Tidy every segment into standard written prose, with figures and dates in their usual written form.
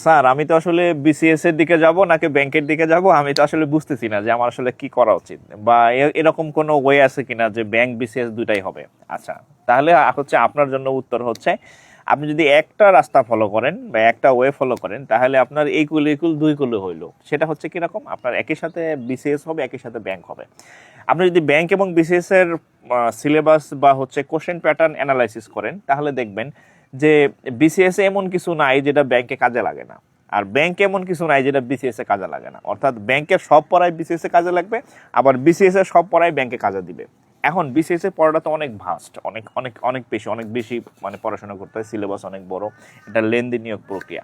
Sir আমি তো আসলে বিসিএস এর দিকে যাব নাকি ব্যাংকের দিকে যাব, আমি তো আসলে বুঝতেছি না যে আমার আসলে কি করা উচিত, বা এরকম কোনো ওয়ে আছে কিনা যে ব্যাংক বিসিএস দুটাই হবে। আচ্ছা, তাহলে হচ্ছে আপনার জন্য উত্তর হচ্ছে, আপনি যদি একটা রাস্তা ফলো করেন বা একটা ওয়ে ফলো করেন, তাহলে আপনার এই কুল এই কুল দুই কুলে হইলো। সেটা হচ্ছে কিরকম, আপনার একই সাথে বিসিএস হবে, একই সাথে ব্যাংক হবে। আপনি যদি ব্যাংক এবং বিসিএস এর সিলেবাস বা হচ্ছে কোশ্চেন প্যাটার্ন অ্যানালাইসিস করেন, তাহলে দেখবেন যে বিসিএস এমন কিছু নাই যেটা ব্যাংকে কাজে লাগে না, আর ব্যাংকে এমন কিছু নাই যেটা বিসিএস এ কাজে লাগে না। অর্থাৎ ব্যাংকের সব পড়াই বিসিএস এ কাজে লাগবে, আবার বিসিএস এর সব পড়াই ব্যাংকে কাজে দিবে। এখন বিসিএস এর পড়াটা তো অনেক ভাস্ট, অনেক অনেক অনেক বেশি মানে পড়াশোনা করতে হয়, সিলেবাস অনেক বড়, এটা লেনদেন নিয়োগ প্রক্রিয়া।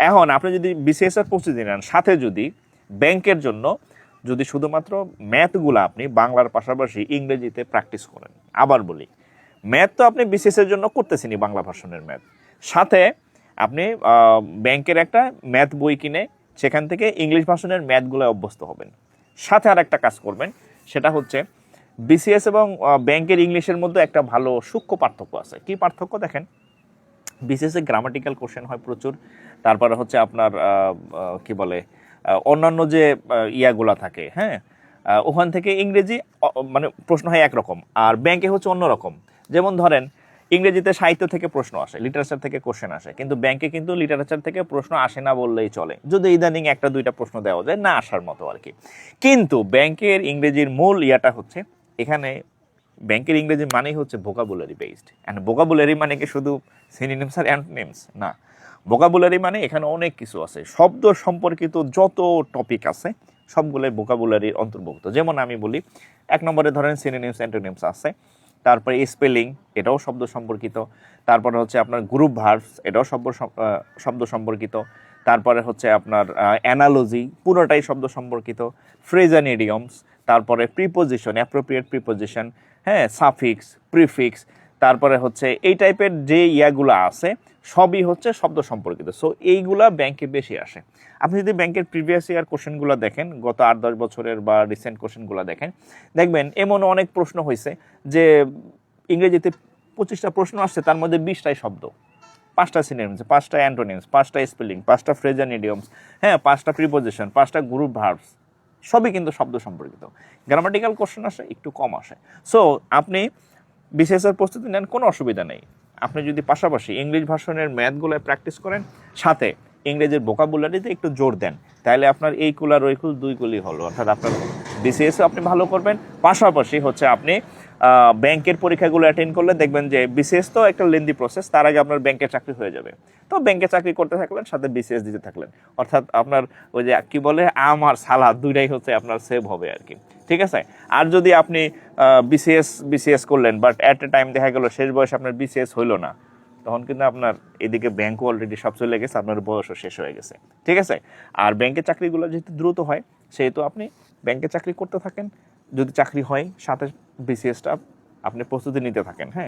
এখন আপনি যদি বিসিএস এর প্রস্তুতি নেন, সাথে যদি ব্যাংকের জন্য যদি শুধুমাত্র ম্যাথগুলো আপনি বাংলার পাশাপাশি ইংরেজিতে প্র্যাকটিস করেন, আবার বলি ম্যাথ তো আপনি বিসিএস এর জন্য করতেছেনই, বাংলা ভার্সনের ম্যাথ, সাথে আপনি ব্যাংকের একটা ম্যাথ বই কিনে সেখান থেকে ইংলিশ ভার্সনের ম্যাথগুলো অভ্যস্ত হবেন। সাথে আর একটা কাজ করবেন, সেটা হচ্ছে বিসিএস এবং ব্যাংকের ইংলিশের মধ্যে একটা ভালো সূক্ষ্ম পার্থক্য আছে। কি পার্থক্য দেখেন, বিসিএস এ গ্রামাটিক্যাল কোশ্চেন হয় প্রচুর, তারপরে হচ্ছে আপনার কি বলে অন্যান্য যে ইয়াগুলা থাকে, হ্যাঁ, ওখান থেকে ইংরেজি মানে প্রশ্ন হয় একরকম, আর ব্যাংকে হচ্ছে অন্যরকম। যেমন ধরেন ইংরেজিতে সাহিত্য থেকে প্রশ্ন আসে, লিটারেচার থেকে কোশ্চেন আসে, কিন্তু ব্যাংকে কিন্তু লিটারেচার থেকে প্রশ্ন আসে না বললেই চলে, যদি ইদানিং একটা দুইটা প্রশ্ন দেওয়া যায় না আসার মতো আর কি। কিন্তু ব্যাংকের ইংরেজির মূল ইয়াটা হচ্ছে, এখানে ব্যাংকের ইংরেজি মানেই হচ্ছে ভোকাবুলারি বেসড, অ্যান্ড ভোকাবুলারি মানে কি শুধু সিনোনিমস আর অ্যান্টোনিমস না, ভোকাবুলারি মানে এখানে অনেক কিছু আছে, শব্দ সম্পর্কিত যত টপিক আছে সবগুলোই ভোকাবুলারির অন্তর্ভুক্ত। যেমন আমি বলি, 1 নম্বরে ধরেন সিনোনিমস অ্যান্টোনিমস আছে, তারপরে স্পেলিং, এটাও শব্দ সম্পর্কিত, তারপরে হচ্ছে আপনার গ্রুপ ভার্বস, এটাও শব্দ সম্পর্কিত, তারপরে হচ্ছে আপনার অ্যানালজি, পুরোটাই শব্দ সম্পর্কিত, ফ্রেজ অ্যান্ড ইডিয়মস, তারপরে প্রিপোজিশন, অ্যাপ্রোপ্রিয়েট প্রিপোজিশন, হ্যাঁ, সাফিক্স, প্রিফিক্স, তারপরে হচ্ছে এই টাইপের যে ইয়াগুলো আছে সবই হচ্ছে শব্দ সম্পর্কিত। সো এইগুলা ব্যাংকে বেশি আসে। আপনি যদি ব্যাংকের প্রিভিয়াস ইয়ার কোশ্চেনগুলো দেখেন, গত 8-10 বছরের বা রিসেন্ট কোশ্চেনগুলো দেখেন, দেখবেন এমন অনেক প্রশ্ন হয়েছে যে ইংরেজিতে 25টা প্রশ্ন আসছে, তার মধ্যে 20টাই শব্দ, 5টা সিনোনিমস, 5টা অ্যান্টোনিমস, 5টা স্পেলিং, 5টা ফ্রেজ অ্যান্ড ইডিয়মস, হ্যাঁ, 5টা প্রিপোজিশন, 5টা গ্রুপ ভার্বস, সবই কিন্তু শব্দ সম্পর্কিত। গ্রামাটিক্যাল কোশ্চেন আসে একটু কম আসে। সো আপনি বিসিএস এর প্রস্তুতি নেন, কোনো অসুবিধা নেই। আপনি যদি পাশাপাশি ইংলিশ ভার্সনের ম্যাথগুলো প্র্যাকটিস করেন, সাথে ইংরেজির ভোকাবুলারিতে একটু জোর দেন, তাহলে আপনার এই কুল আর ওই কুল দুই কুলই হলো। অর্থাৎ আপনার বিসিএসও আপনি ভালো করবেন, পাশাপাশি হচ্ছে আপনি ব্যাংকের পরীক্ষাগুলো অ্যাটেন্ড করলে দেখবেন যে বিসিএস তো একটা লেন্দি প্রসেস, তার আগে আপনার ব্যাংকের চাকরি হয়ে যাবে। তো ব্যাংকে চাকরি করতে থাকলেন, সাথে বিসিএস দিতে থাকলেন, অর্থাৎ আপনার ওই যে কি বলে আম আর সালাদ দুইটাই হচ্ছে আপনার সেভ হবে আর কি। ঠিক আছে। আর যদি আপনি বিসিএস করলেন, বাট অ্যাট এ টাইম দেখা গেল শেষ বয়সে আপনার বিসিএস হইলো না, তখন কিন্তু আপনার এদিকে ব্যাংকও অলরেডি সব চলে গেছে, আপনার বয়সও শেষ হয়ে গেছে। ঠিক আছে। আর ব্যাংকের চাকরিগুলো যেহেতু দ্রুত হয়, সেহেতু আপনি ব্যাংকে চাকরি করতে থাকেন, যদি চাকরি হয় সাথে বিসিএসটা আপনি প্রস্তুতি নিতে থাকেন। হ্যাঁ।